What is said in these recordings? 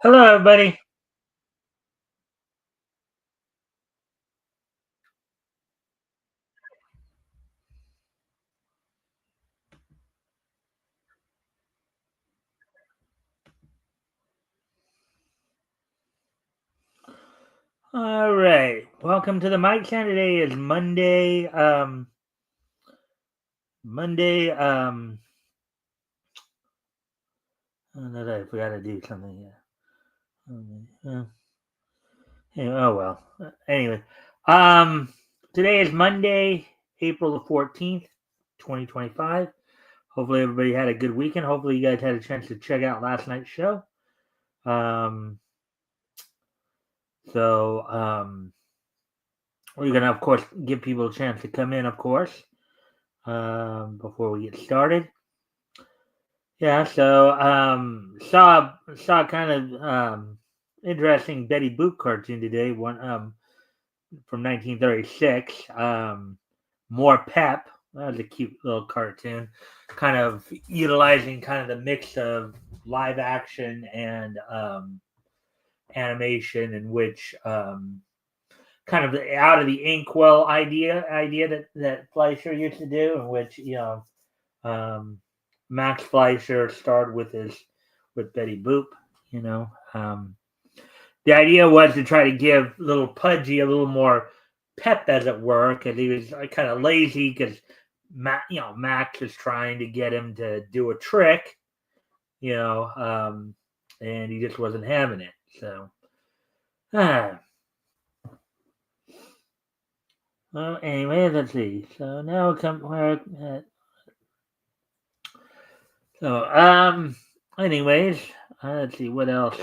Hello, everybody. All right. Welcome to the Mikestand. Today is Monday. Monday. I forgot to do something here. Oh well. Anyway, um, today is Monday, April the 14th, 2025. Hopefully, everybody had a good weekend. Hopefully, you guys had a chance to check out last night's show. Um, so we're gonna, of course, give people a chance to come in, of course, before we get started. Yeah, so saw kind of interesting Betty Boop cartoon today. One from 1936. More Pep. That was a cute little cartoon, kind of utilizing kind of the mix of live action and animation, in which kind of out of the inkwell idea that Fleischer used to do, in which um, Max Fleischer starred with Betty Boop. You know, the idea was to try to give little Pudgy a little more pep, as it were, because he was kind of lazy. Because Max is trying to get him to do a trick, and he just wasn't having it. So, well, anyway, let's see. So now come where. So, anyways, let's see what else.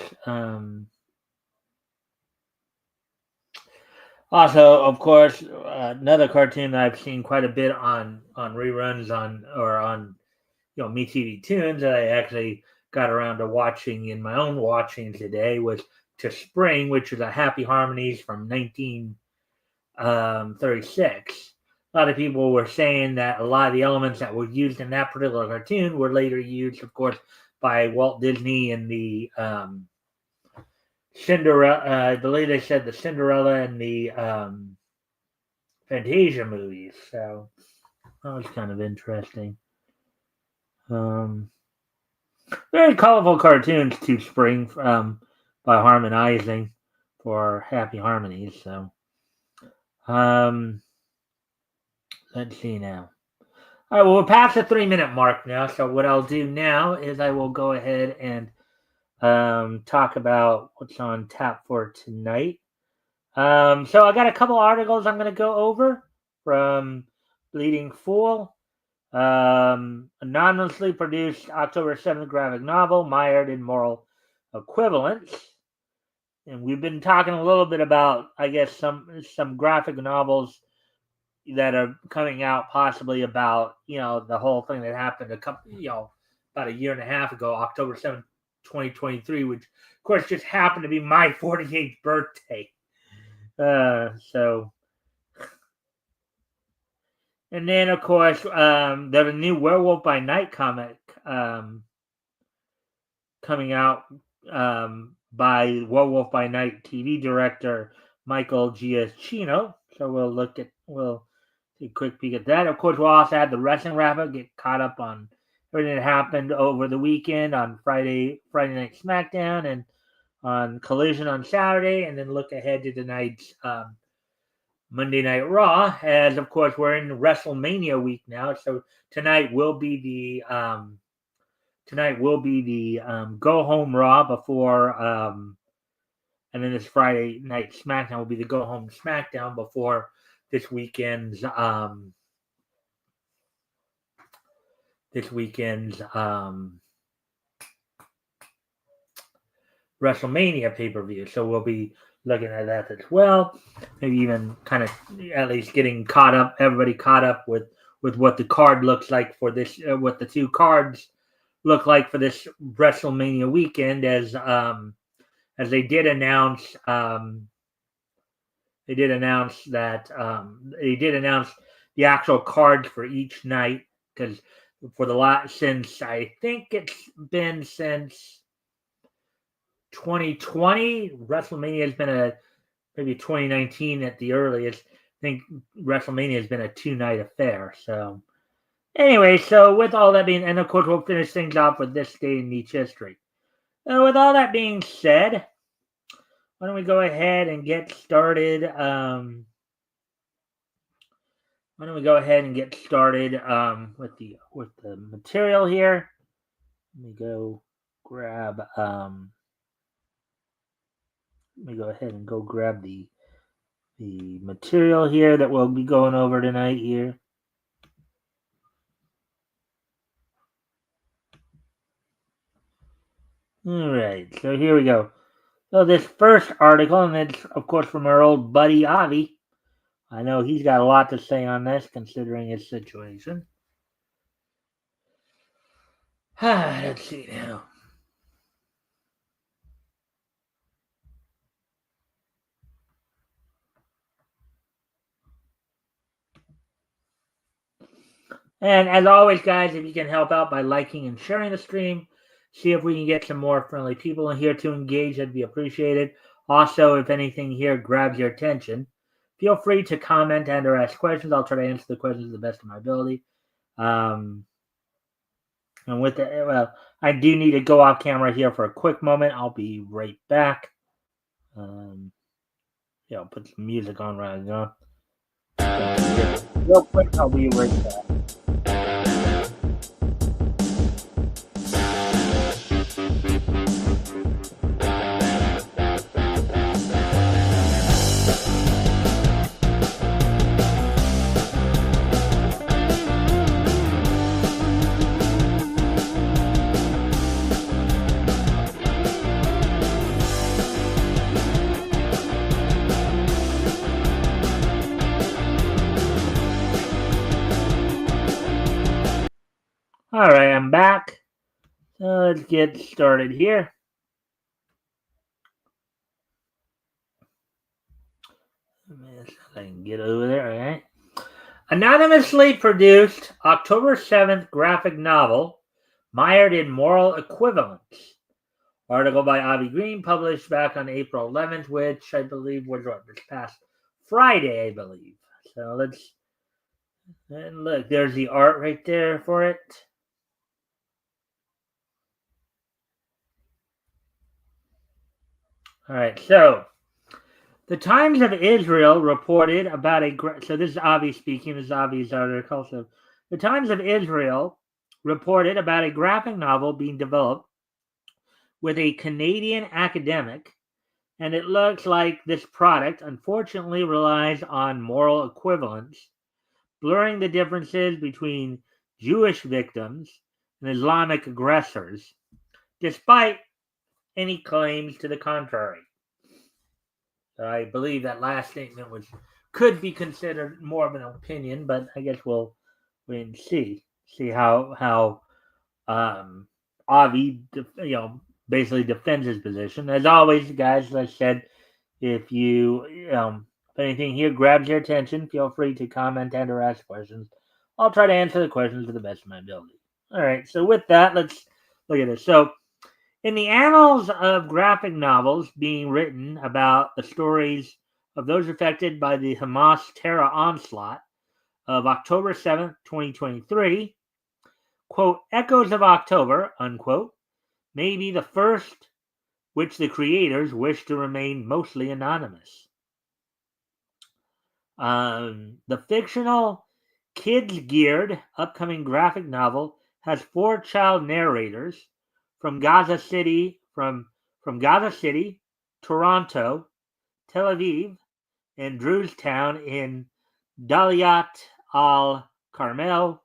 Also, of course, another cartoon that I've seen quite a bit on reruns on MeTV Tunes that I actually got around to watching in my own watching today was To Spring, which was a Happy Harmonies from 1936. A lot of people were saying that a lot of the elements that were used in that particular cartoon were later used, of course, by Walt Disney in the Cinderella. I believe they said the Cinderella and the Fantasia movies. So that was kind of interesting. Um, Very colorful cartoons to spring by harmonizing for Happy Harmonies. So um, let's see now. All right, well, we're past the 3 minute mark now. So what I'll do now is I will go ahead and talk about what's on tap for tonight. So I got a couple articles I'm going to go over from Bleeding Fool. Anonymously produced October 7th graphic novel, Mired in Moral Equivalence. And we've been talking a little bit about, I guess, some graphic novels that are coming out, possibly about the whole thing that happened about a year and a half ago, October 7th, 2023, which of course just happened to be my 48th birthday. So, and then of course, there's a new Werewolf by Night comic coming out by Werewolf by Night TV director Michael Giacchino. So we'll take a quick peek at that. Of course, we'll also have the wrestling wrap-up, get caught up on everything that happened over the weekend on Friday Night SmackDown, and on Collision on Saturday, and then look ahead to tonight's Monday Night Raw. As of course we're in WrestleMania week now, so tonight will be the go home Raw before, and then this Friday night SmackDown will be the go home SmackDown before this weekend's WrestleMania pay per view. So we'll be looking at that as well. Maybe even kind of at least getting caught up, everybody caught up with what the card looks like for this, what the two cards look like for this WrestleMania weekend, as they did announce the actual cards for each night, because for the last, since I think it's been since 2020. WrestleMania has been maybe 2019 at the earliest. I think WrestleMania has been a 2-night affair. So anyway, so with all that being, and of course we'll finish things off with this day in Nietzsche history. With all that being said, why don't we go ahead and get started? With the material here. Let me go grab. Let me go ahead and go grab the material here that we'll be going over tonight here. All right, so here we go. So this first article, and it's of course from our old buddy Avi. I know he's got a lot to say on this, considering his situation. Let's see now. And as always, guys, if you can help out by liking and sharing the stream, see if we can get some more friendly people in here to engage, that'd be appreciated. Also, if anything here grabs your attention, feel free to comment and or ask questions. I'll try to answer the questions to the best of my ability. And with that, well, I do need to go off camera here for a quick moment. I'll be right back. I'll put some music on right now. Real quick, I'll be right back. All right, I'm back. So let's get started here. I can get over there, all right? Anonymously produced October 7th graphic novel, Mired in Moral Equivalence. Article by Avi Green, published back on April 11th, which I believe was this past Friday, I believe. So let's, and look, there's the art right there for it. All right, so the Times of Israel reported about so this is Avi speaking, this is Avi's article. So the Times of Israel reported about a graphic novel being developed with a Canadian academic, and it looks like this product unfortunately relies on moral equivalence, blurring the differences between Jewish victims and Islamic aggressors, despite any claims to the contrary. I believe that last statement could be considered more of an opinion, but I guess we'll wait and see how Avi basically defends his position. As always, guys, as I said, if anything here grabs your attention, feel free to comment and or ask questions. I'll try to answer the questions to the best of my ability. All right, so with that, let's look at this. So in the annals of graphic novels being written about the stories of those affected by the Hamas terror onslaught of October 7th, 2023, quote, Echoes of October, unquote, may be the first which the creators wish to remain mostly anonymous. The fictional kids-geared upcoming graphic novel has 4 child narrators from Gaza City, Toronto, Tel Aviv, and Drewstown in Daliat al-Carmel,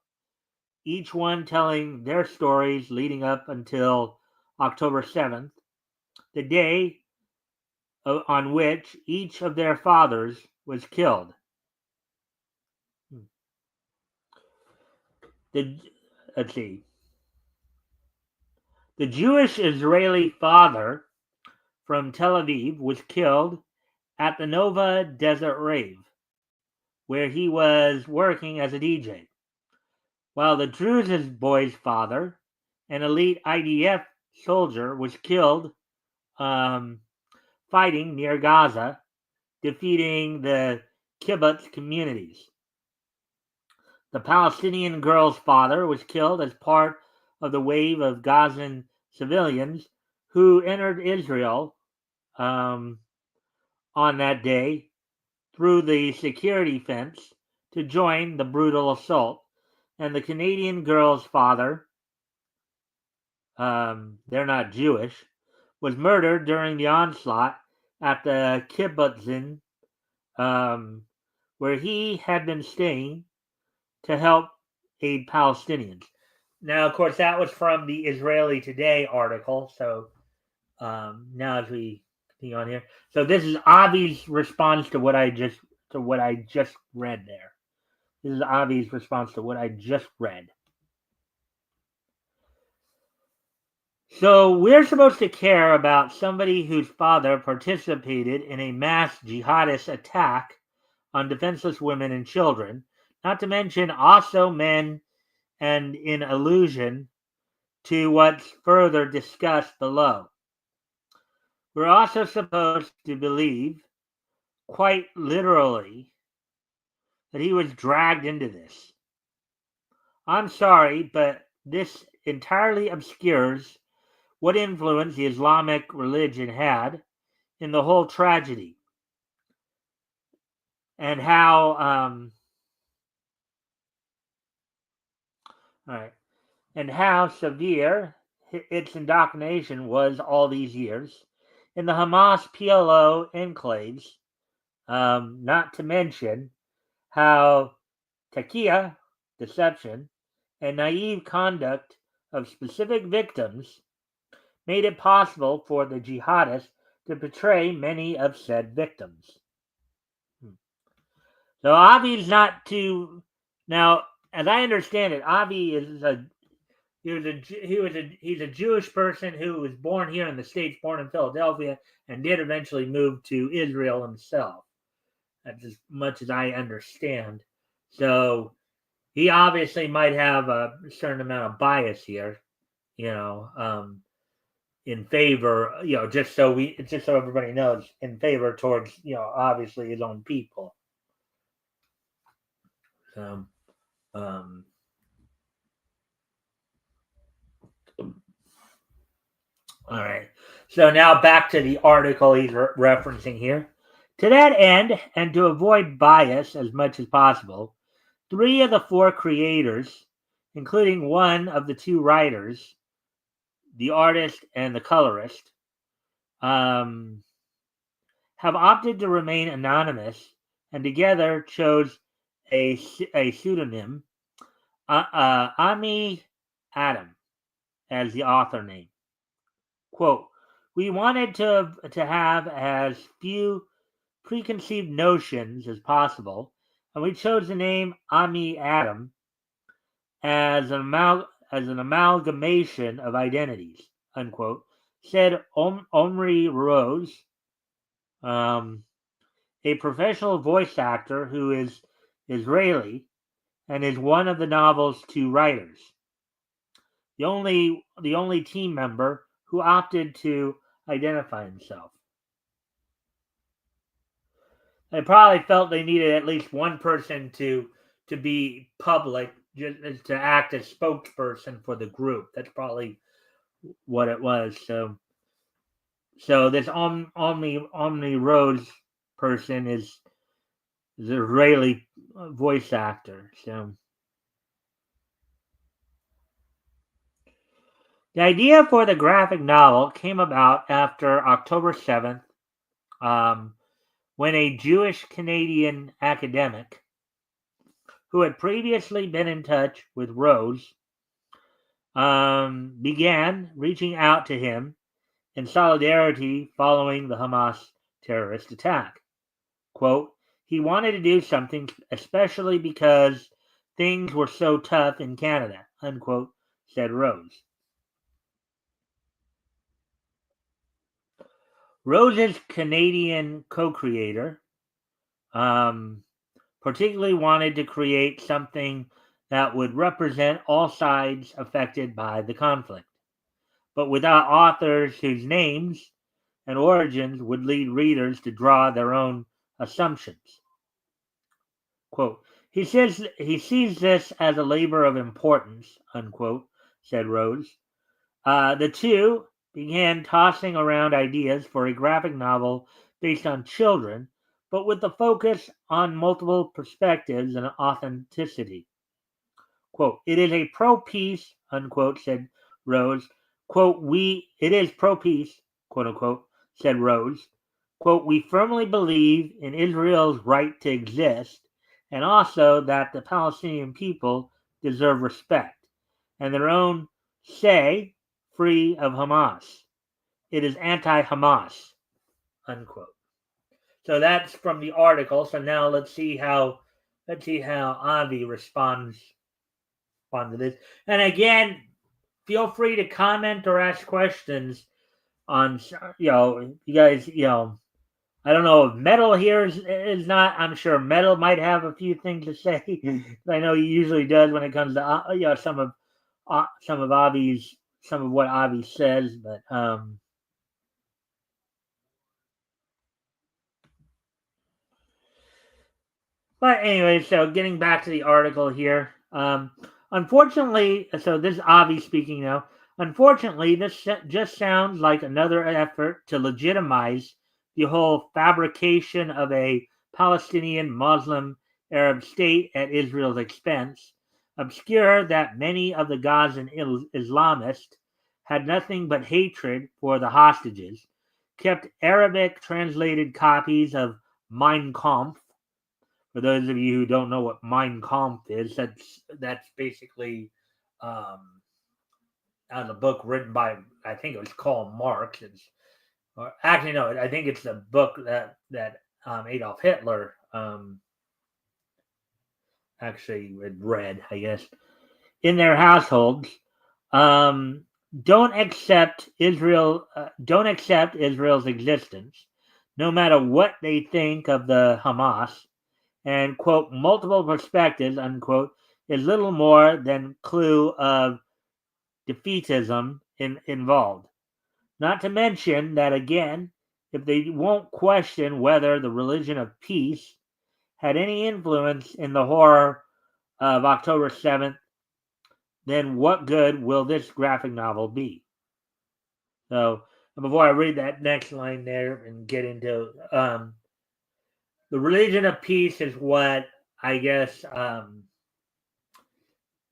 each one telling their stories leading up until October 7th, the day on which each of their fathers was killed. Let's see. The Jewish-Israeli father from Tel Aviv was killed at the Nova Desert Rave, where he was working as a DJ, while the Druze boy's father, an elite IDF soldier, was killed fighting near Gaza, defeating the kibbutz communities. The Palestinian girl's father was killed as part of the wave of Gazan civilians who entered Israel on that day through the security fence to join the brutal assault. And the Canadian girl's father, they're not Jewish, was murdered during the onslaught at the kibbutzin, where he had been staying to help aid Palestinians. Now, of course, that was from the Israeli Today article. So now, as we continue on here, so this is Avi's response to what I just read there. This is Avi's response to what I just read. So we're supposed to care about somebody whose father participated in a mass jihadist attack on defenseless women and children, not to mention also men, and in allusion to what's further discussed below. We're also supposed to believe, quite literally, that he was dragged into this. I'm sorry, but this entirely obscures what influence the Islamic religion had in the whole tragedy, and how severe its indoctrination was all these years in the Hamas PLO enclaves, not to mention how taqiyya, deception, and naive conduct of specific victims made it possible for the jihadists to betray many of said victims. So Avi's not too now, as I understand it. Avi is he's a Jewish person who was born here in the States, born in Philadelphia, and did eventually move to Israel himself. That's as much as I understand. So he obviously might have a certain amount of bias here, in favor, just so everybody knows, in favor towards, obviously his own people. So, all right. So now back to the article he's referencing here. To that end, and to avoid bias as much as possible, 3 of the 4 creators, including one of the 2 writers, the artist and the colorist, have opted to remain anonymous, and together chose a pseudonym, Ami Adam, as the author name. Quote, we wanted to have as few preconceived notions as possible, and we chose the name Ami Adam as an amalgamation of identities, unquote, said Omri Rose, a professional voice actor who is Israeli and is one of the novel's 2 writers. The only team member who opted to identify himself. They probably felt they needed at least one person to be public, just to act as spokesperson for the group. That's probably what it was. So this Omni Rose person is an Israeli voice actor. So the idea for the graphic novel came about after October 7th, when a Jewish Canadian academic who had previously been in touch with Rose began reaching out to him in solidarity following the Hamas terrorist attack. Quote, he wanted to do something, especially because things were so tough in Canada, unquote, said Rose. Rose's Canadian co-creator particularly wanted to create something that would represent all sides affected by the conflict, but without authors whose names and origins would lead readers to draw their own assumptions. Quote, he sees this as a labor of importance, unquote, said Rose. The two began tossing around ideas for a graphic novel based on children, but with the focus on multiple perspectives and authenticity. Quote, it is a pro-peace, unquote, said Rose. Quote, it is pro-peace, quote unquote, said Rose. Quote, we firmly believe in Israel's right to exist and also that the Palestinian people deserve respect and their own say free of Hamas. It is anti-Hamas, unquote. So that's from the article. So now let's see how Avi responds to this. And again, feel free to comment or ask questions on, you guys, I don't know if Metal here is not. I'm sure Metal might have a few things to say. I know he usually does when it comes to some of what Avi says. But anyway, so getting back to the article here. Unfortunately, so this is Avi speaking now. Unfortunately, this just sounds like another effort to legitimize the whole fabrication of a Palestinian Muslim Arab state at Israel's expense, obscure that many of the Gazan Islamists had nothing but hatred for the hostages, kept Arabic translated copies of Mein Kampf. For those of you who don't know what Mein Kampf is, that's basically a book written by, I think it was called Marx. Actually no, I think it's a book that Adolf Hitler actually read, I guess, in their households. Don't accept Israel's existence, no matter what they think of the Hamas. And, quote, multiple perspectives, unquote, is little more than clue of defeatism involved. Not to mention that, again, if they won't question whether the religion of peace had any influence in the horror of October 7th, then what good will this graphic novel be? So, before I read that next line there and get into the religion of peace is what I guess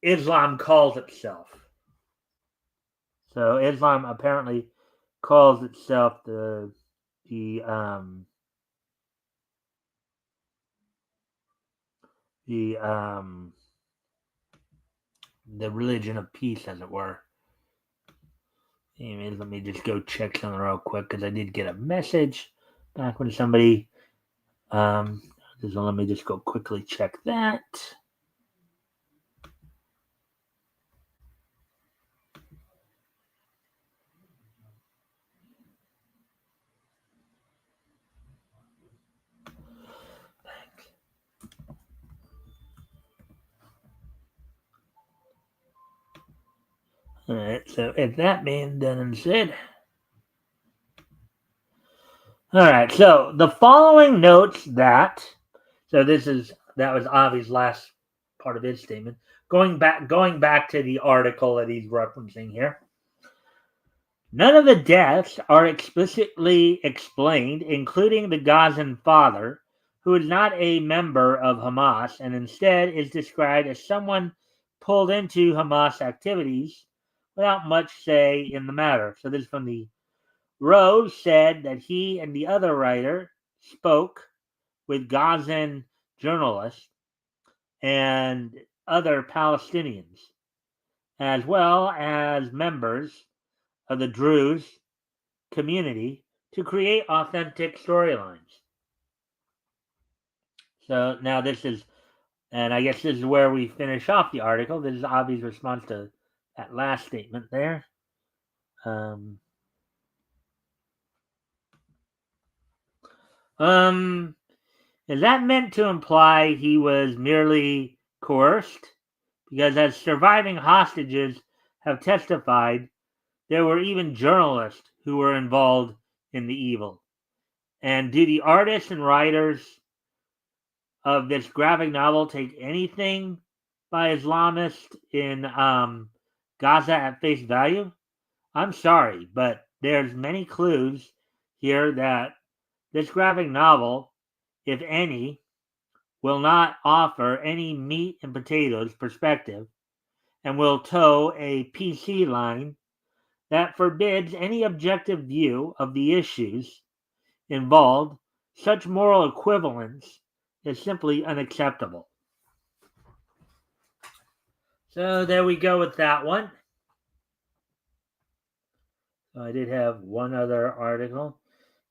Islam calls itself. So Islam apparently calls itself the religion of peace, as it were. Anyways, let me just go check something real quick because I did get a message back when somebody. So let me just go quickly check that. All right, so if that being done and said. All right, so the following notes that, so that was Avi's last part of his statement. Going back to the article that he's referencing here. None of the deaths are explicitly explained, including the Gazan father, who is not a member of Hamas and instead is described as someone pulled into Hamas activities without much say in the matter. So this is from the Rose said that he and the other writer spoke with Gazan journalists and other Palestinians, as well as members of the Druze community, to create authentic storylines. So now this is, and I guess this is where we finish off the article. This is Avi's response to that last statement there. Is that meant to imply he was merely coerced? Because as surviving hostages have testified, there were even journalists who were involved in the evil. And do the artists and writers of this graphic novel take anything by Islamists in Gaza at face value? I'm sorry, but there's many clues here that this graphic novel, if any, will not offer any meat and potatoes perspective and will toe a PC line that forbids any objective view of the issues involved. Such moral equivalence is simply unacceptable. So there we go with that one. So I did have one other article,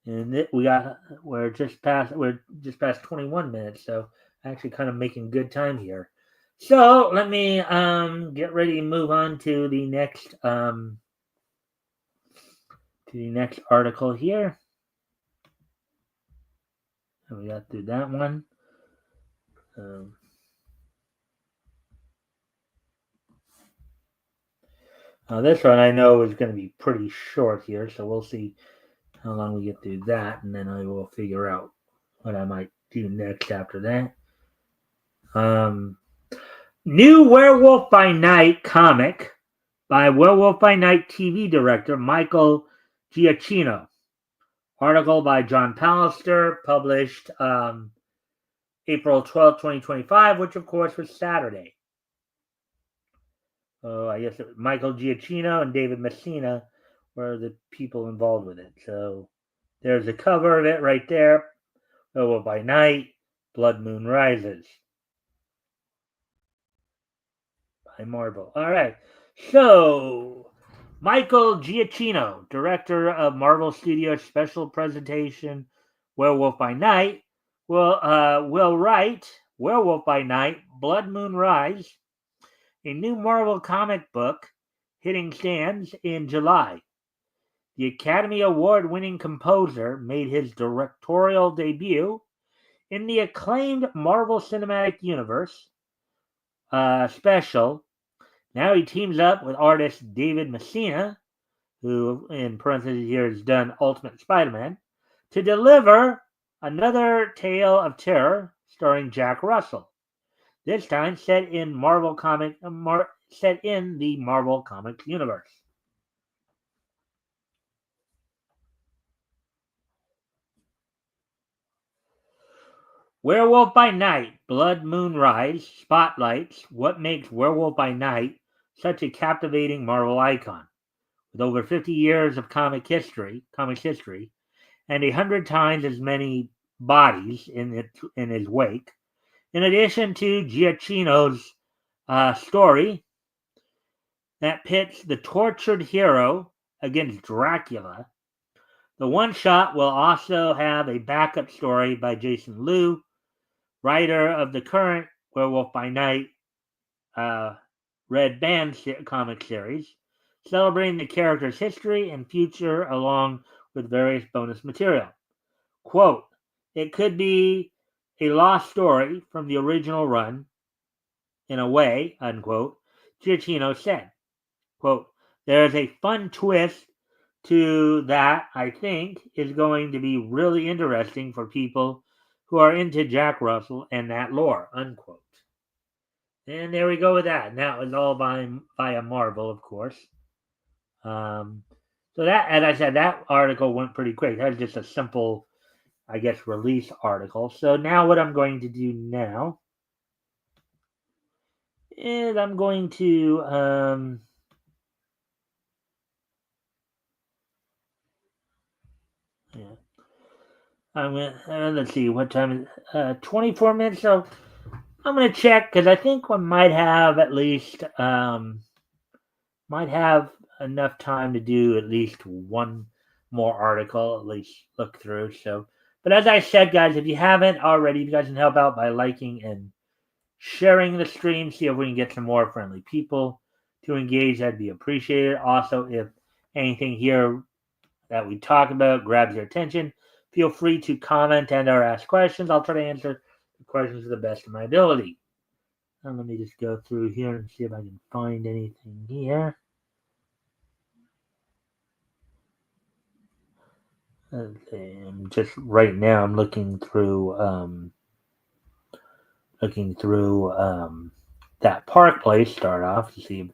and we're just past 21 minutes, so actually kind of making good time here. So let me get ready to move on to the next article here. So we got through that one. This one I know is going to be pretty short here, so we'll see how long we get through that, and then I will figure out what I might do next after that. New Werewolf by Night comic by Werewolf by Night TV director Michael Giacchino. Article by John Pallister, published April 12, 2025, which of course was Saturday. I guess Michael Giacchino and David Messina were the people involved with it. So there's a cover of it right there. Werewolf by Night, Blood Moon Rises. By Marvel. All right. So Michael Giacchino, director of Marvel Studios' special presentation Werewolf by Night, will write Werewolf by Night, Blood Moon Rise, a new Marvel comic book hitting stands in July. The Academy Award-winning composer made his directorial debut in the acclaimed Marvel Cinematic Universe special. Now he teams up with artist David Messina, who in parentheses here has done Ultimate Spider-Man, to deliver another tale of terror starring Jack Russell. This time set in the Marvel Comics universe. Werewolf by Night, Blood Moon Rise spotlights what makes Werewolf by Night such a captivating Marvel icon. With over 50 years of comics history, and 100 times as many bodies in his wake, in addition to Giacchino's story that pits the tortured hero against Dracula, the one-shot will also have a backup story by Jason Liu, writer of the current Werewolf by Night Red Band comic series, celebrating the character's history and future along with various bonus material. Quote, it could be a lost story from the original run, in a way, unquote, Giacchino said. Quote, there is a fun twist to that I think is going to be really interesting for people who are into Jack Russell and that lore, unquote. And there we go with that. And that was all via Marvel, of course. So that, as I said, that article went pretty quick. That was just a simple, I guess, release article. So now what I'm going to do now is I'm going to I'm gonna let's see what time is 24 minutes. So I'm gonna check because I think we might have at least might have enough time to do at least one more article, at least look through. So, but as I said, guys, if you haven't already, you guys can help out by liking and sharing the stream. See if we can get some more friendly people to engage. That'd be appreciated. Also, if anything here that we talk about grabs your attention, feel free to comment and or ask questions. I'll try to answer the questions to the best of my ability. Now let me just go through here and see if I can find anything here. Just right now, I'm looking through that Park Place. Start off to see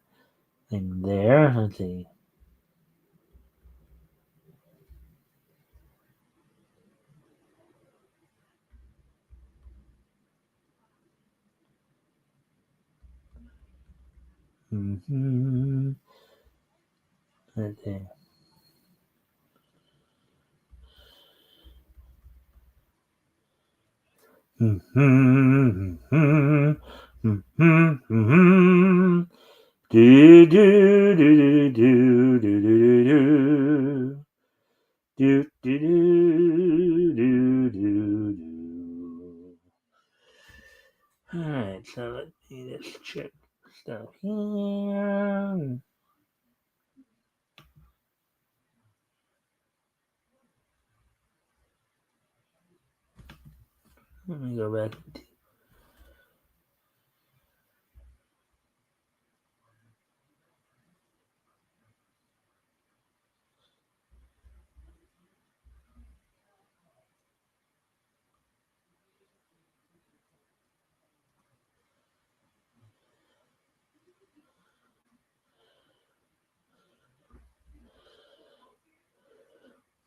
anything there. Let's see. Mm-hmm. Let's see. Mm-hmm. Mm-hmm. Mm-hmm. Do do do do do do do do do do do do do. All right, so let me just check stuff here. Let me go back.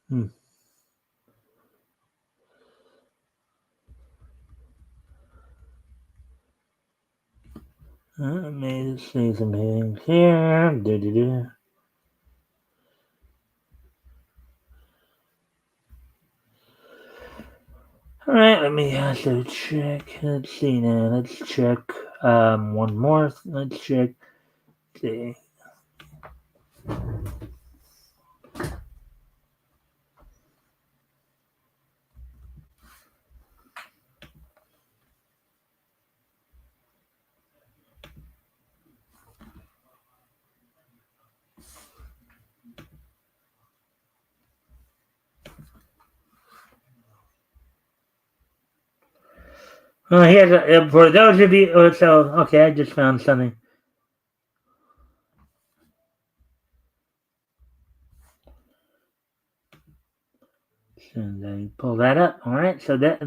Hmm. Let me see some things here. Do. All right, let me also check. Let's see now. Let's check one more. Let's check. See. Here's for those of you. So okay, I just found something. And I pull that up. All right. So that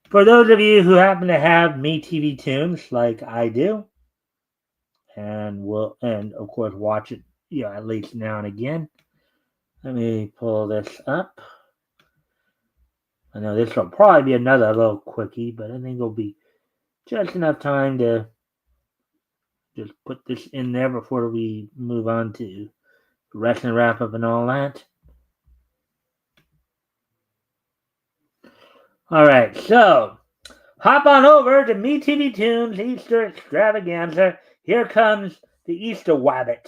for those of you who happen to have MeTV Tunes like I do, and of course watch it, at least now and again. Let me pull this up. I know this will probably be another little quickie, but I think it'll be just enough time to just put this in there before we move on to wrestling wrap up and all that. All right, so hop on over to MeTV Tunes Easter Extravaganza. Here comes the Easter Wabbit.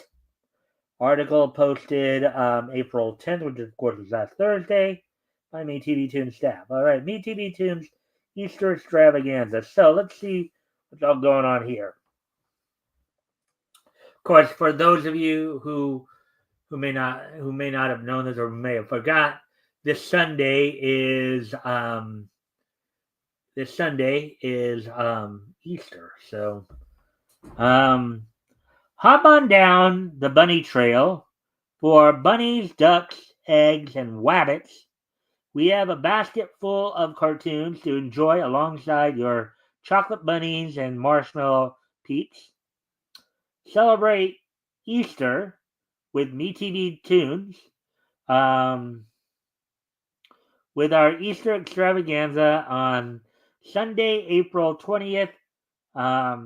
Article posted April 10th, which of course is last Thursday, by MeTV Tunes staff. All right, MeTV Tunes Easter Extravaganza. So let's see what's all going on here. Of course, for those of you who may not have known this or may have forgot, this Sunday is Easter. So hop on down the bunny trail for bunnies, ducks, eggs, and wabbits. We have a basket full of cartoons to enjoy alongside your chocolate bunnies and marshmallow peeps. Celebrate Easter with MeTV Tunes with our Easter extravaganza on Sunday, April 20th,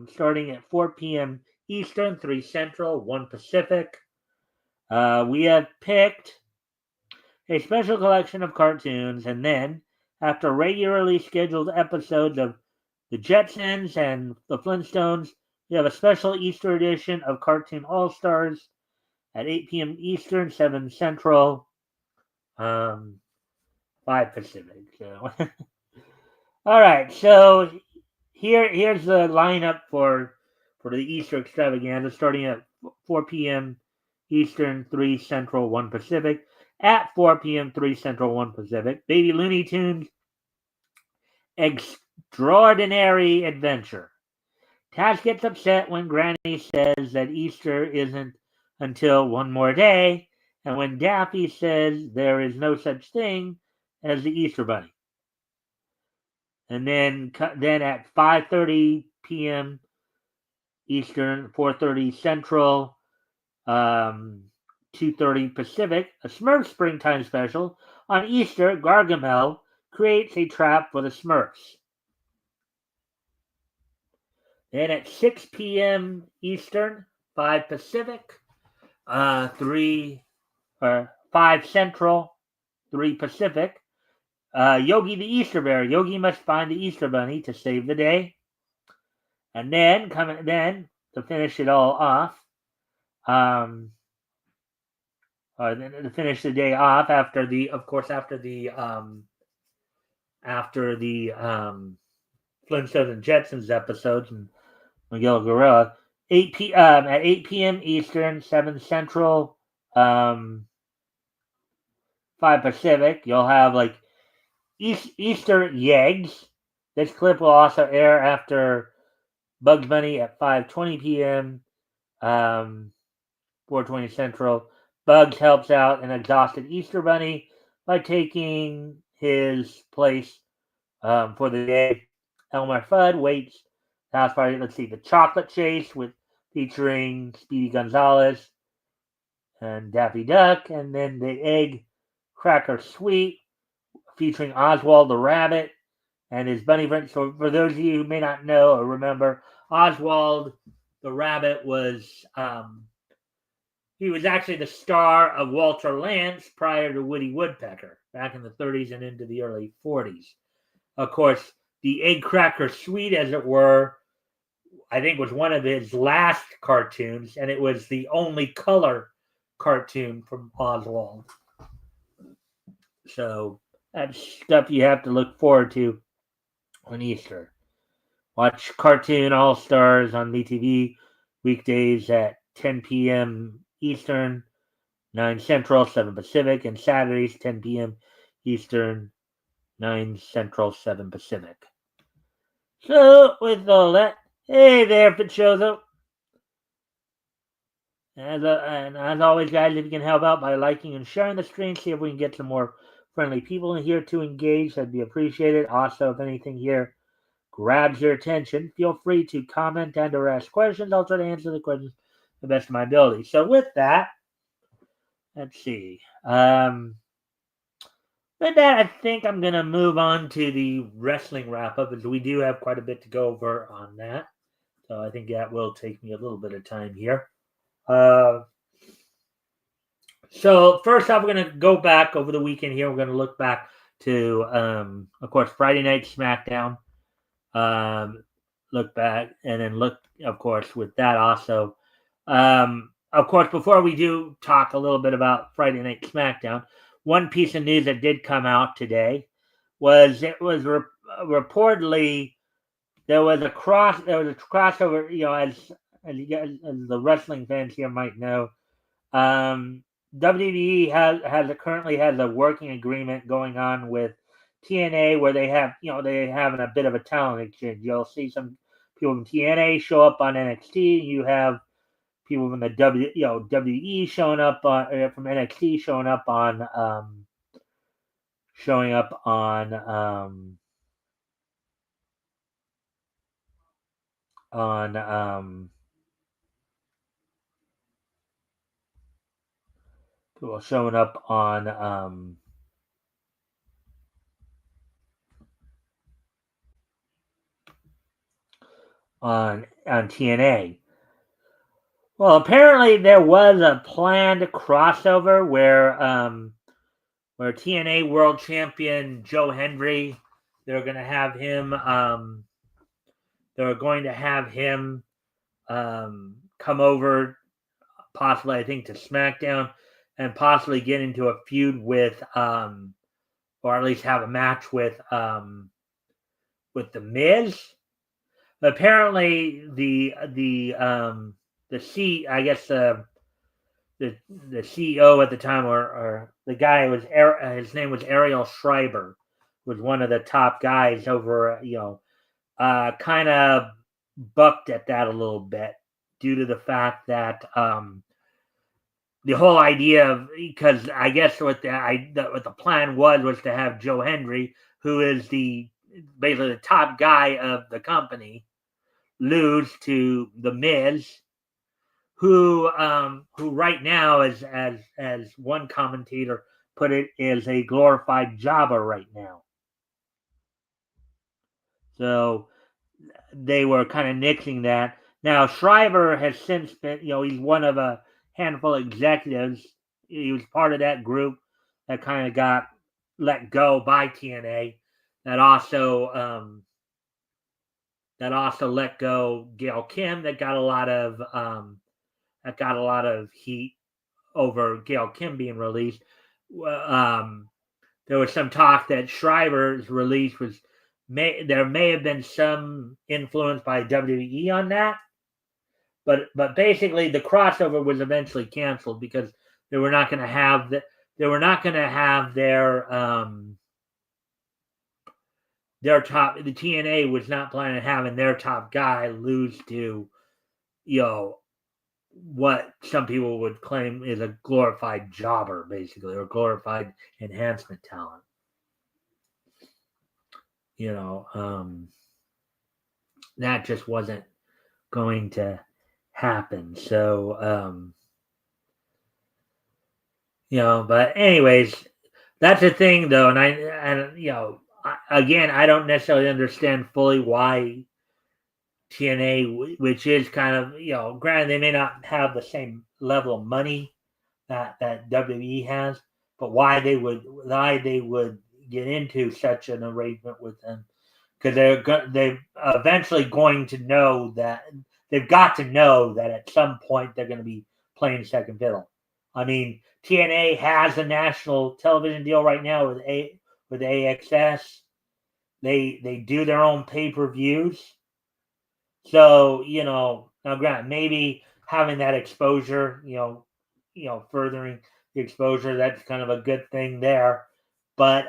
starting at 4 p.m. Eastern, 3 Central, 1 Pacific. We have picked a special collection of cartoons, and then, after regularly scheduled episodes of The Jetsons and The Flintstones, we have a special Easter edition of Cartoon All-Stars at 8 p.m. Eastern, 7 Central, 5 Pacific. So, all right. So here's the lineup for the Easter extravaganza, starting at 4 p.m. Eastern, 3 Central, 1 Pacific. At 4 p.m., 3 Central, 1 Pacific. Baby Looney Tunes Extraordinary Adventure. Taz gets upset when Granny says that Easter isn't until one more day, and when Daffy says there is no such thing as the Easter Bunny. And then at 5:30 p.m. Eastern, 4:30 Central, 2:30 Pacific, a Smurf Springtime Special. On Easter, Gargamel creates a trap for the Smurfs. Then at 6 p.m. Eastern, 5 Pacific, 5 Central, 3 Pacific, Yogi the Easter Bear. Yogi must find the Easter Bunny to save the day. And then, to finish it all off, to finish the day off after the Flintstones and Jetsons episodes and Miguel Gorilla, at 8 p.m. Eastern, 7 Central, 5 Pacific, you'll have like Easter Yeggs. This clip will also air after Bugs Bunny at 5:20 p.m. 4:20 Central. Bugs helps out an exhausted Easter Bunny by taking his place for the day. Elmer Fudd waits. House party. Let's see, the Chocolate Chase featuring Speedy Gonzales and Daffy Duck, and then the Egg Cracker Suite featuring Oswald the Rabbit and his bunny friend. So for those of you who may not know or remember, Oswald the Rabbit was he was actually the star of Walter Lantz prior to Woody Woodpecker back in the 30s and into the early 40s. Of course, the Egg Cracker Suite, as it were, I think was one of his last cartoons, and it was the only color cartoon from Oswald. So that's stuff you have to look forward to on Easter. Watch Cartoon All Stars on BTV weekdays at 10 p.m. Eastern, 9 Central, 7 Pacific, and Saturdays 10 p.m. Eastern, 9 Central, 7 Pacific. So with all that, hey there, Fitchozo. And as always, guys, if you can help out by liking and sharing the stream, see if we can get some more friendly people in here to engage, that'd be appreciated. Also, if anything here grabs your attention, feel free to comment and or ask questions. I'll try to answer the questions to the best of my ability. So with that, let's see. With that, I think I'm going to move on to the wrestling wrap-up, as we do have quite a bit to go over on that. So I think that will take me a little bit of time here. So first off, we're going to go back over the weekend here. We're going to look back to, of course, Friday Night SmackDown. Look back and then look, of course, with that also. Of course, before we do talk a little bit about Friday Night SmackDown, one piece of news that did come out today was reportedly there was a crossover. You know, as you guys, as the wrestling fans here might know, WWE currently has a working agreement going on with TNA where they having a bit of a talent exchange. You'll see some people from TNA show up on NXT. You have people from the WWE showing up from NXT showing up on people showing up on TNA. Well, apparently there was a planned crossover where TNA World Champion Joe Hendry, they're going to have him come over, possibly I think to SmackDown, and possibly get into a feud with or at least have a match with the Miz. Apparently the CEO at the time, or the guy was his name was Ariel Schreiber, was one of the top guys over. Kind of bucked at that a little bit due to the fact that the whole idea of, because I guess what the plan was to have Joe Hendry, who is basically the top guy of the company, lose to the Miz, who right now is, as one commentator put it, is a glorified jobber right now. So they were kind of nixing that. Now Schreiber has since been, he's one of a handful of executives. He was part of that group that kind of got let go by TNA. That also let go Gail Kim. That got a lot of heat over Gail Kim being released. There was some talk that Schreiber's release there may have been some influence by WWE on that, but basically the crossover was eventually canceled because they were not going to have their top. The TNA was not planning on having their top guy lose to, what some people would claim is a glorified jobber, basically, or glorified enhancement talent. That just wasn't going to happen. So, but anyways, that's the thing, though, and again, I don't necessarily understand fully why TNA, which is kind of, granted, they may not have the same level of money that WWE has, but why they would get into such an arrangement with them, because they're eventually going to know that they've got to know that at some point they're going to be playing second fiddle. I mean, TNA has a national television deal right now with AXS. They do their own pay-per-views. So, now granted, maybe having that exposure, furthering the exposure, that's kind of a good thing there. But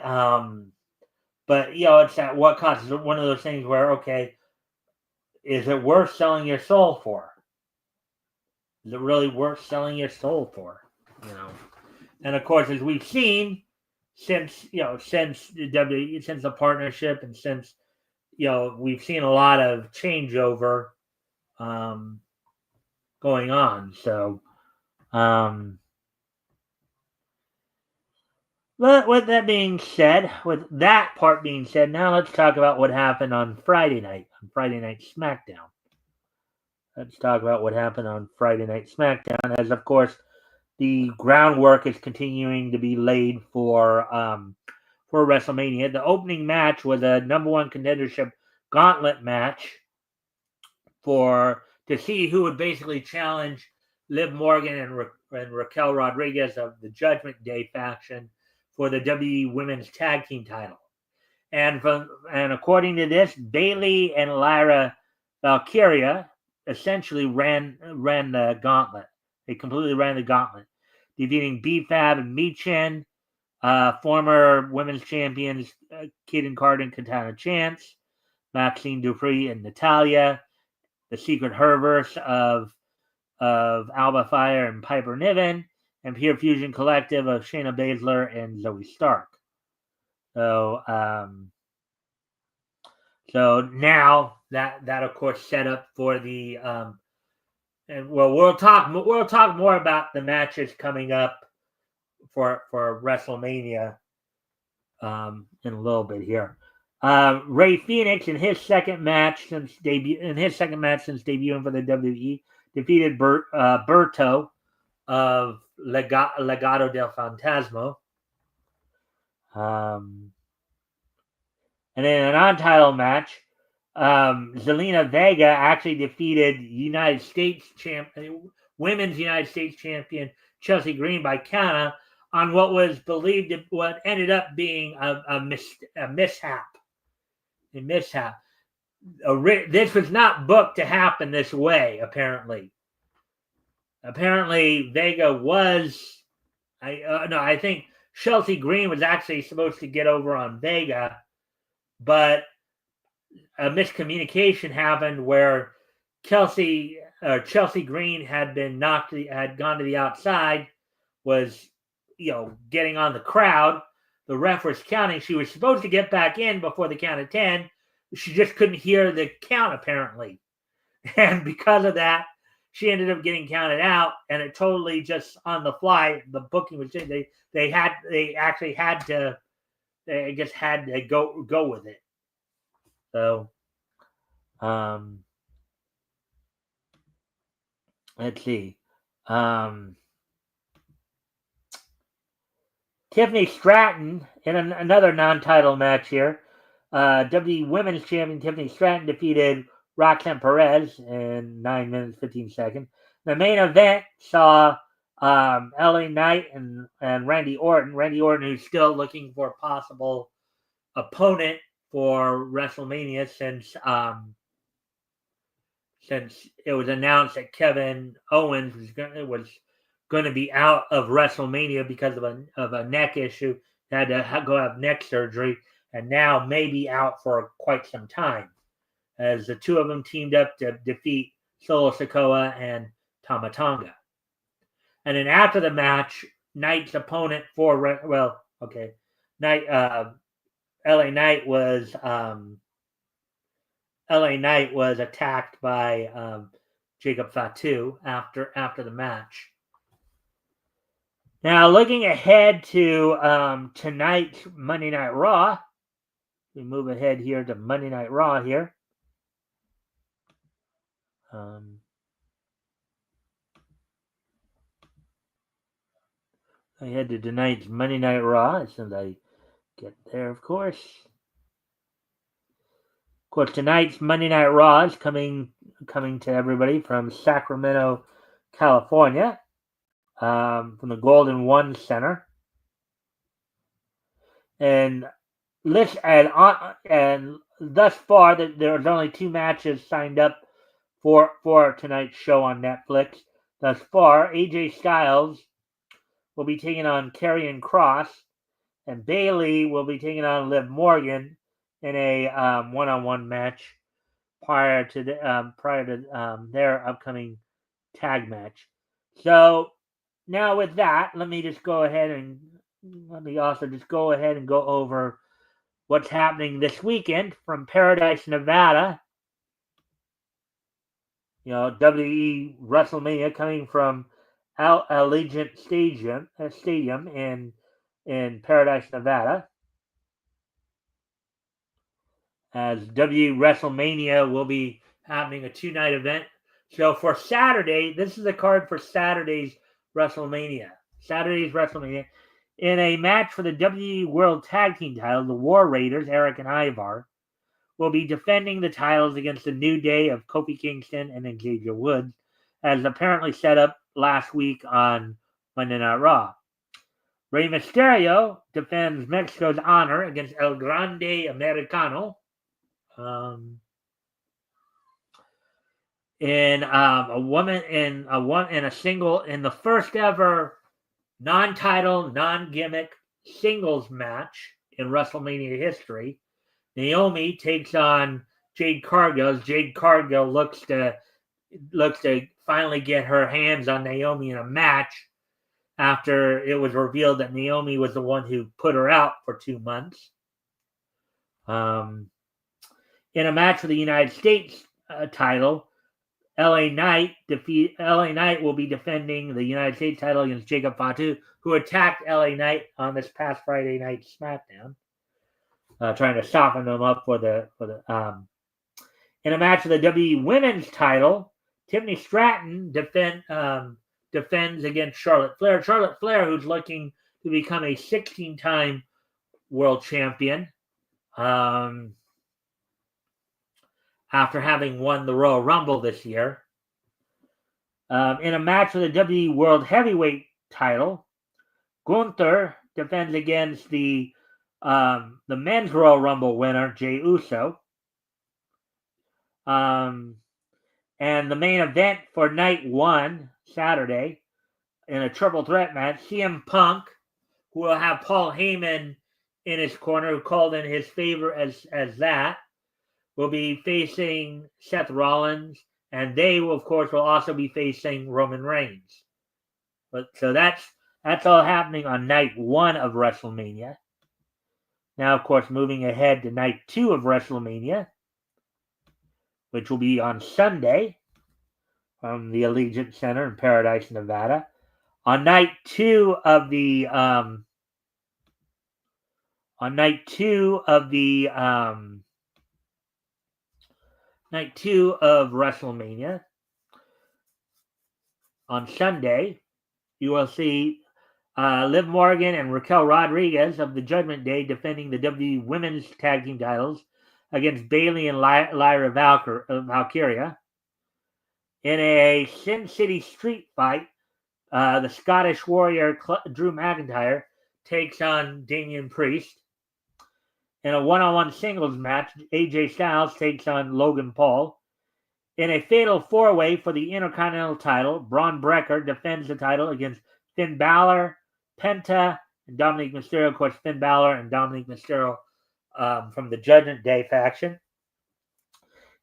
it's at what cost? It's one of those things where, okay, is it worth selling your soul for? Is it really worth selling your soul for? And of course, as we've seen since the partnership, and since we've seen a lot of changeover going on. So, but with that part being said, now let's talk about what happened on Friday Night SmackDown. Let's talk about what happened on Friday Night SmackDown, as of course the groundwork is continuing to be laid for WrestleMania. The opening match was a number one contendership gauntlet match to see who would basically challenge Liv Morgan and Raquel Rodriguez of the Judgment Day faction for the WWE Women's Tag Team title. And according to this, Bayley and Lyra Valkyria essentially ran the gauntlet. They completely ran the gauntlet, defeating B-Fab and Michin, former women's champions Kiden Carter and Katana Chance, Maxine Dupree and Natalia, the Secret Herverse of Alba Fire and Piper Niven, and Pure Fusion Collective of Shayna Baszler and Zoe Stark. So now that of course set up for the and we'll talk more about the matches coming up for WrestleMania in a little bit here. Ray Phoenix in his second match since debuting for the WWE defeated Berto of Legado del Fantasma. And then an on-title match, Zelina Vega actually defeated Women's United States Champion Chelsea Green by counter on what was believed what ended up being a mishap. A mishap. This was not booked to happen this way, apparently. Apparently, Vega was... I think Chelsea Green was actually supposed to get over on Vega, but a miscommunication happened where Chelsea Green had gone to the outside, was, getting on the crowd. The ref was counting. She was supposed to get back in before the count of 10. She just couldn't hear the count, apparently. And because of that, she ended up getting counted out, and it totally just on the fly. The booking was they actually had to, I guess, had to go with it. So, let's see. Tiffany Stratton in another non-title match here. WWE Women's Champion Tiffany Stratton defeated Roxanne Perez in 9 minutes 15 seconds. The main event saw LA Knight and Randy Orton. Randy Orton, who's still looking for a possible opponent for WrestleMania since it was announced that Kevin Owens was going to be out of WrestleMania because of a neck issue. He had to go have neck surgery, and now may be out for quite some time, as the two of them teamed up to defeat Solo Sikoa and Tama Tonga. And then after the match, Knight's opponent LA Knight was attacked by Jacob Fatu after the match. Now, looking ahead to tonight's Monday Night Raw, we move ahead here to Monday Night Raw here. I head to tonight's Monday Night Raw as soon as I get there, of course. Of course, tonight's Monday Night Raw is coming to everybody from Sacramento, California, from the Golden One Center. And thus far, there's only 2 matches signed up for tonight's show on Netflix. Thus far, AJ Styles will be taking on Karrion Kross, and Bayley will be taking on Liv Morgan in a one-on-one match prior to their upcoming tag match. So now with that, let me go ahead and go over what's happening this weekend from Paradise, Nevada. WWE WrestleMania coming from Allegiant Stadium in Paradise, Nevada. As WWE WrestleMania will be happening, a 2-night event. So for Saturday, this is the card for Saturday's WrestleMania. In a match for the WWE World Tag Team title, the War Raiders, Eric and Ivar, will be defending the titles against the New Day of Kofi Kingston and Xavier Woods, as apparently set up last week on Monday Night Raw. Rey Mysterio defends Mexico's honor against El Grande Americano in a single in the first ever non-title, non-gimmick singles match in WrestleMania history. Naomi takes on Jade Cargill. Jade Cargill looks to finally get her hands on Naomi in a match after it was revealed that Naomi was the one who put her out for 2 months. In a match for the United States title, LA Knight will be defending the United States title against Jacob Fatu, who attacked LA Knight on this past Friday night SmackDown, trying to soften them up for the. In a match for the WWE Women's title, Tiffany Stratton defends against Charlotte Flair. Charlotte Flair, who's looking to become a 16-time world champion after having won the Royal Rumble this year. In a match for the WWE World Heavyweight title, Gunther defends against the men's Royal Rumble winner, Jey Uso. And the main event for night 1, Saturday, in a triple threat match, CM Punk, who will have Paul Heyman in his corner, who called in his favor as that, will be facing Seth Rollins, and they will, of course, also be facing Roman Reigns. So that's That's all happening on night 1 of WrestleMania. Now, of course, moving ahead to night 2 of WrestleMania, which will be on Sunday from the Allegiant Center in Paradise, Nevada. On night 2 of the night 2 of WrestleMania, on Sunday, you will see Liv Morgan and Raquel Rodriguez of the Judgment Day defending the WWE Women's Tag Team titles against Bayley and Lyra Valkyria. In a Sin City street fight, the Scottish Warrior Drew McIntyre takes on Damian Priest. In a one-on-one singles match, AJ Styles takes on Logan Paul. In a fatal four-way for the Intercontinental title, Braun Breaker defends the title against Finn Balor, Penta, and Dominic Mysterio. Of course, Finn Balor and Dominic Mysterio from the Judgment Day faction.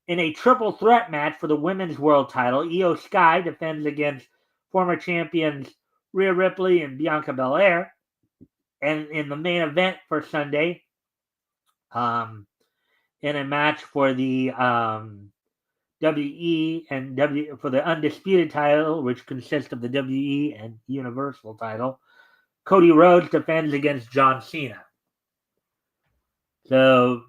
In a triple threat match for the Women's World title, Io Sky defends against former champions Rhea Ripley and Bianca Belair. And in the main event for Sunday, in a match for the WE and for the undisputed title, which consists of the WE and Universal title, Cody Rhodes defends against John Cena. So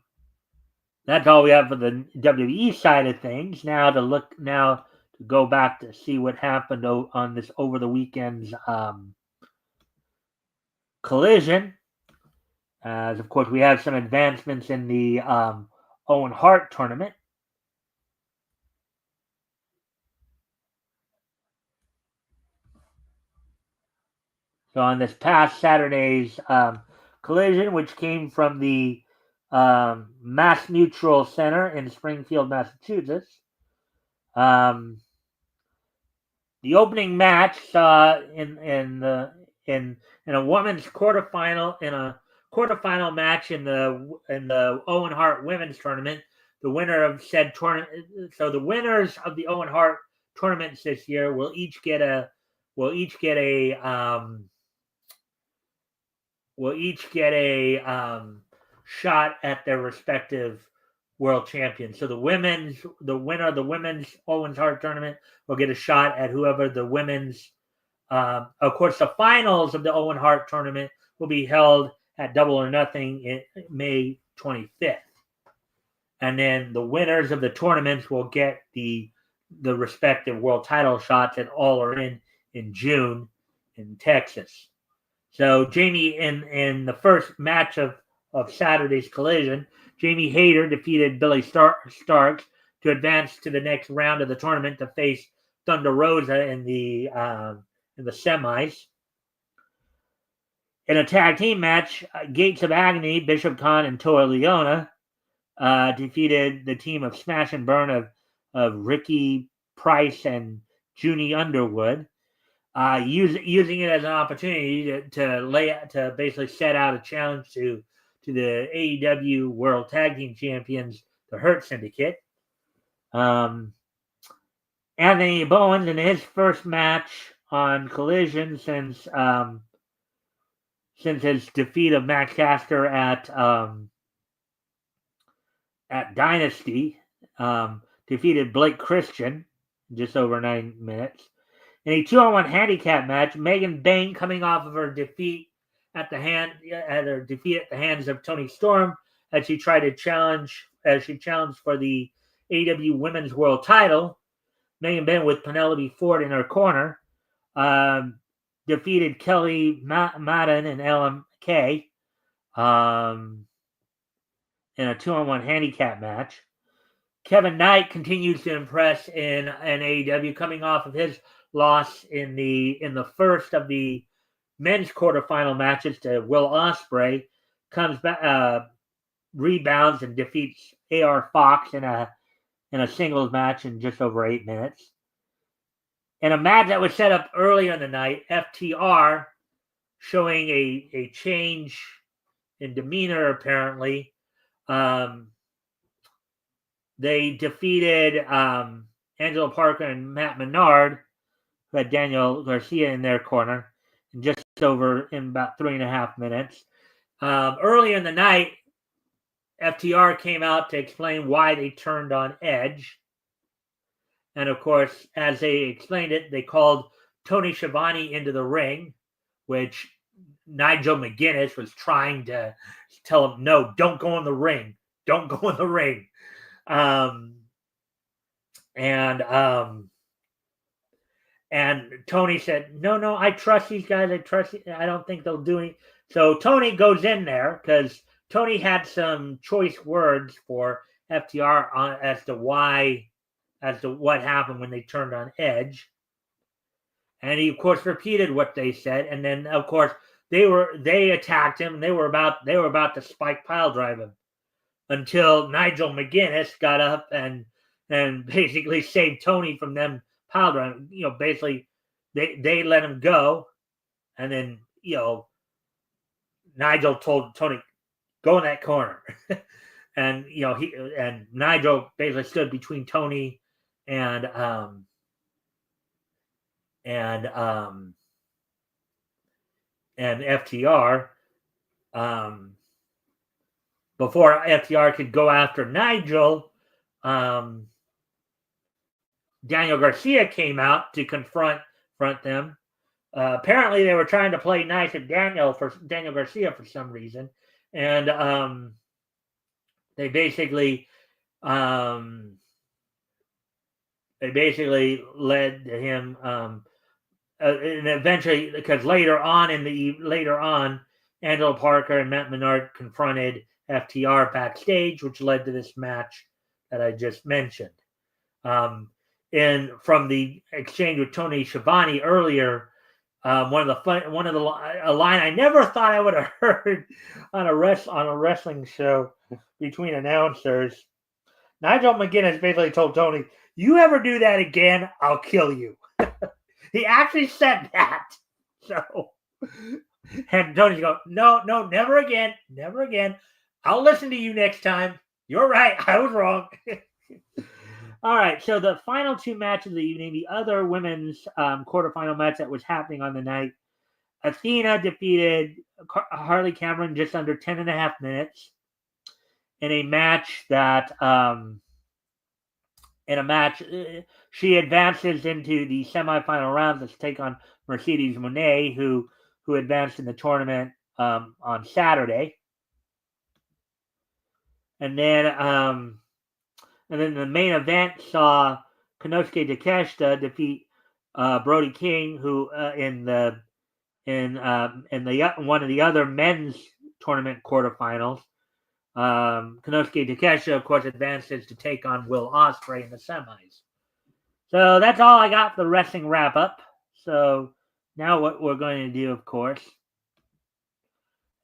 that's all we have for the WWE side of things. Now to go back to see what happened on this over the weekend's Collision. As of course we have some advancements in the Owen Hart tournament. So on this past Saturday's Collision, which came from the Mass Mutual Center in Springfield, Massachusetts, the opening match saw in a women's quarterfinal match in the Owen Hart Women's Tournament. The winner of said tournament. So the winners of the Owen Hart tournaments this year will each get a shot at their respective world champions. So the winner of the women's Owen Hart tournament will get a shot at whoever the women's. Of course, the finals of the Owen Hart tournament will be held at Double or Nothing in May 25th. And then the winners of the tournaments will get the respective world title shots, and all are in June in Texas. So Jamie, in the first match of Saturday's Collision, Jamie Hayter defeated Billy Starks to advance to the next round of the tournament to face Thunder Rosa in the semis. In a tag team match, Gates of Agony, Bishop Khan, and Toa Leona defeated the team of Smash and Burn of Ricky Price and Junie Underwood. Using it as an opportunity to basically set out a challenge to the AEW World Tag Team Champions, the Hurt Syndicate. Anthony Bowens, in his first match on Collision since his defeat of Max Caster at Dynasty, defeated Blake Christian in just over 9 minutes. In a 2-on-1 handicap match, Megan Bayne, coming off of her defeat at the hands of Toni Storm, as she challenged for the AEW Women's World Title. Megan Bayne, with Penelope Ford in her corner, defeated Kelly Madden and LMK in a 2-on-1 handicap match. Kevin Knight continues to impress in AEW, coming off of his loss in the first of the men's quarterfinal matches to Will Ospreay, comes back, rebounds and defeats AR Fox in a singles match in just over 8 minutes. In a match that was set up earlier in the night, FTR, showing a change in demeanor apparently. They defeated Angelo Parker and Matt Menard, who had Daniel Garcia in their corner, in just over in about 3.5 minutes. Earlier in the night, FTR came out to explain why they turned on Edge. And of course, as they explained it, they called Tony Schiavone into the ring, which Nigel McGuinness was trying to tell him, no, don't go in the ring. Don't go in the ring. And Tony said, no, I trust these guys. I don't think they'll do anything. So Tony goes in there because Tony had some choice words for FTR as to what happened when they turned on Edge. And he, of course, repeated what they said. And then, of course, they attacked him. And they were about to spike pile drive him until Nigel McGuinness got up and basically saved Tony from them pile driving. Basically, they let him go. And then, Nigel told Tony, go in that corner. And, and Nigel basically stood between Tony and FTR. Before FTR could go after Nigel, Daniel Garcia came out to confront them. Apparently, they were trying to play nice at Daniel Garcia for some reason, and they basically led him, and eventually, because later on, Angelo Parker and Matt Menard confronted FTR backstage, which led to this match that I just mentioned. And from the exchange with Tony Schiavone earlier, a line I never thought I would have heard on a wrestling show between announcers. Nigel McGuinness basically told Tony, "You ever do that again, I'll kill you." He actually said that. So, and Tony's going, no, never again. I'll listen to you next time. You're right. I was wrong. All right. So the final two matches of the evening, the other women's quarterfinal match that was happening on the night, Athena defeated Harley Cameron just under 10.5 minutes in a match that, she advances into the semifinal rounds to take on Mercedes Moné, who advanced in the tournament on Saturday. And then the main event saw Konosuke Takeshita defeat Brody King, who in one of the other men's tournament quarterfinals. Konosuke Takeshita, of course, advances to take on Will Ospreay in the semis. So that's all I got for the wrestling wrap up. So now what we're going to do, of course,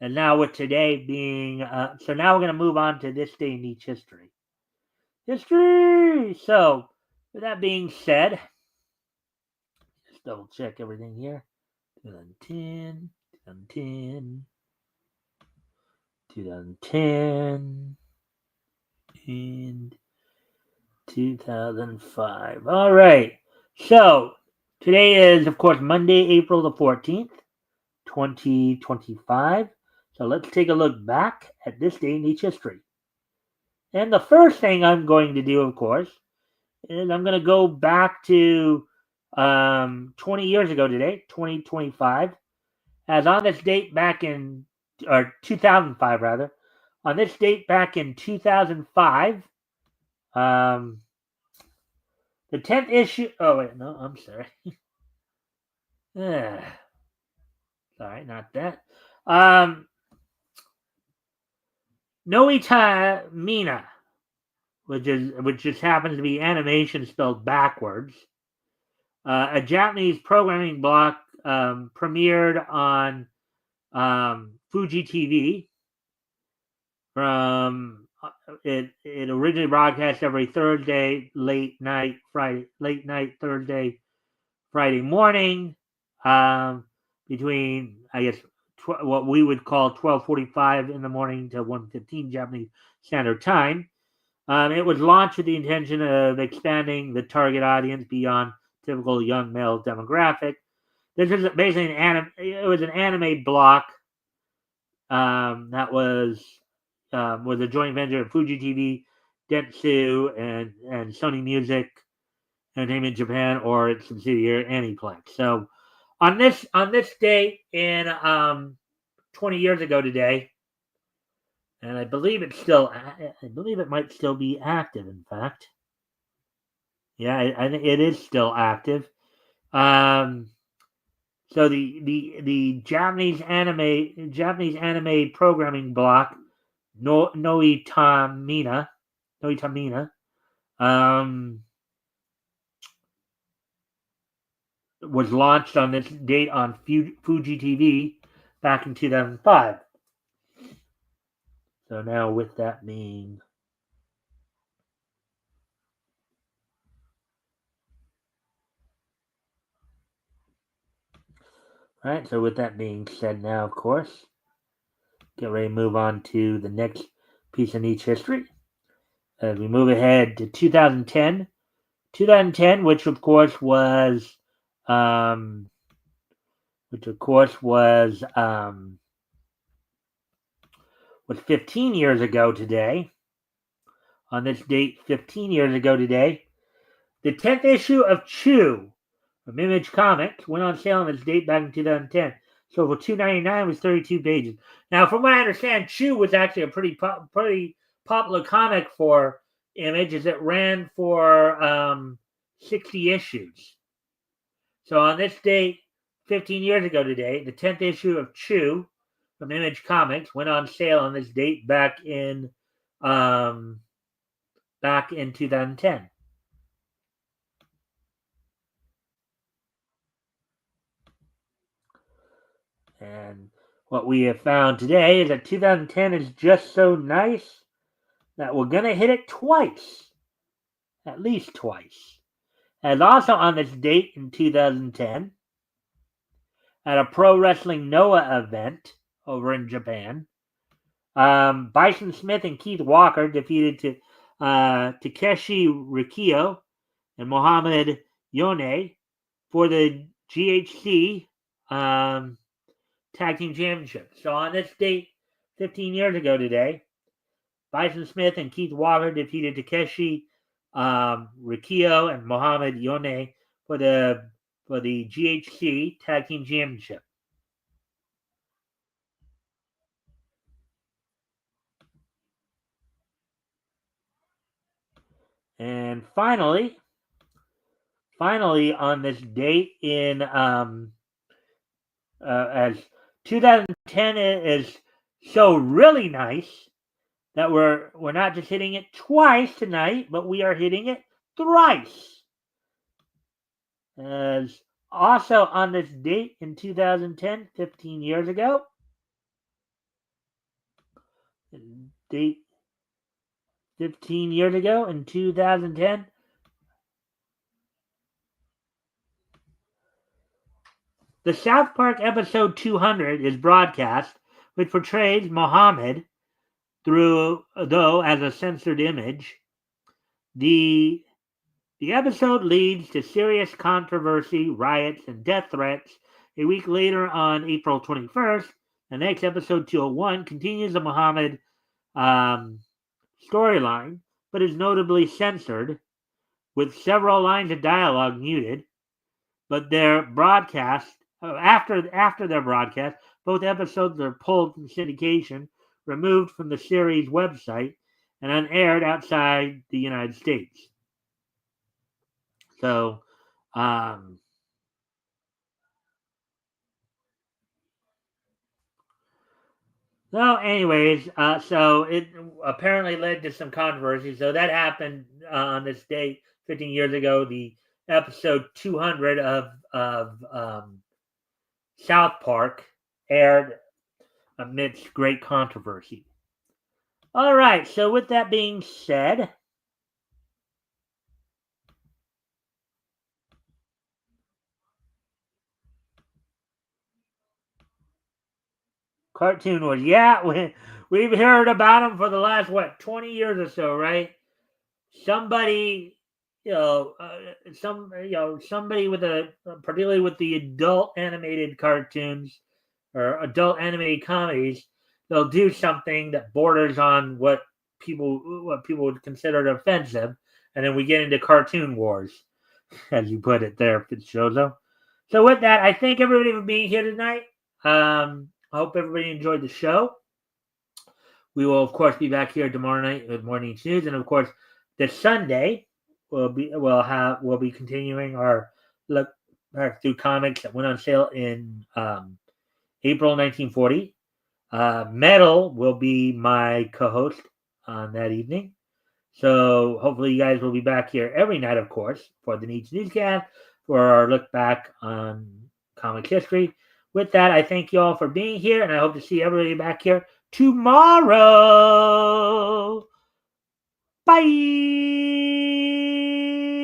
and now with today being, so now we're going to move on to this day in each history. So with that being said, just double check everything here. 2010, and 2005. All right. So today is, of course, Monday, April the 14th, 2025. So let's take a look back at this day in each history. And the first thing I'm going to do, of course, is I'm going to go back to 20 years ago today, 2025, as on this date back in, or 2005 rather, on this date back in 2005, the 10th issue, oh wait, no, I'm sorry. Sorry, not that. Noita Mina, which just happens to be animation spelled backwards. A Japanese programming block premiered on Fuji TV. From it originally broadcast every Thursday, late night Thursday, Friday morning, between, I guess, what we would call 12:45 in the morning to 1:15 Japanese Standard Time. It was launched with the intention of expanding the target audience beyond typical young male demographic. This is basically an anime. It was an anime block that was a joint venture of Fuji TV, Dentsu, and Sony Music Entertainment Japan, or its subsidiary Aniplex. So on this date in 20 years ago today, and I believe it might still be active. In fact, yeah, I think it is still active. So the Japanese anime programming block Noitamina um, was launched on this date on Fuji TV back in 2005. So now, with that being right, so with that being said, now of course, get ready to move on to the next piece of niche history. As we move ahead to 2010, which of course was um, 15 years ago today. On this date, 15 years ago today, the 10th issue of Chew from Image Comics went on sale on this date back in 2010. So for $2.99 was 32 pages. Now, from what I understand, Chew was actually a pretty popular comic for Image, as it ran for 60 issues. So on this date, 15 years ago today, the 10th issue of Chew from Image Comics went on sale on this date back in 2010. And what we have found today is that 2010 is just so nice that we're going to hit it twice, at least twice. And also on this date in 2010, at a Pro Wrestling Noah event over in Japan, Bison Smith and Keith Walker defeated Takeshi Rikio and Mohamed Yone for the GHC Tag Team Championship. So on this date, 15 years ago today, Bison Smith and Keith Walker defeated Takeshi Rikio and Mohamed Yone for the GHC Tag Team Championship. And finally, on this date in as 2010 is so really nice that we're not just hitting it twice tonight, but we are hitting it thrice. As also on this date in 2010, 15 years ago, date 15 years ago in 2010, the South Park episode 200 is broadcast, which portrays Muhammad though as a censored image. The episode leads to serious controversy, riots, and death threats. A week later, on April 21st, the next episode 201 continues the Muhammad storyline, but is notably censored, with several lines of dialogue muted. But their broadcast after their broadcast, both episodes are pulled from syndication, removed from the series website, and unaired outside the United States. So, anyways, so it apparently led to some controversy. So that happened on this date 15 years ago. The episode 200 of South Park aired amidst great controversy. All right, so with that being said, Cartoon Wars. Yeah, we've heard about them for the last 20 years or so, right? Somebody somebody with particularly with the adult animated cartoons or adult animated comedies, they'll do something that borders on what people would consider offensive, and then we get into cartoon wars, as you put it there, Fitzjozo. So with that, I thank everybody for being here tonight. I hope everybody enjoyed the show. We will, of course, be back here tomorrow night with Morning News, and of course, this Sunday we'll be continuing our look back through comics that went on sale in April 1940. Metal will be my co-host on that evening. So hopefully you guys will be back here every night, of course, for the Needs Newscast for our look back on comic history. With that, I thank you all for being here, and I hope to see everybody back here tomorrow.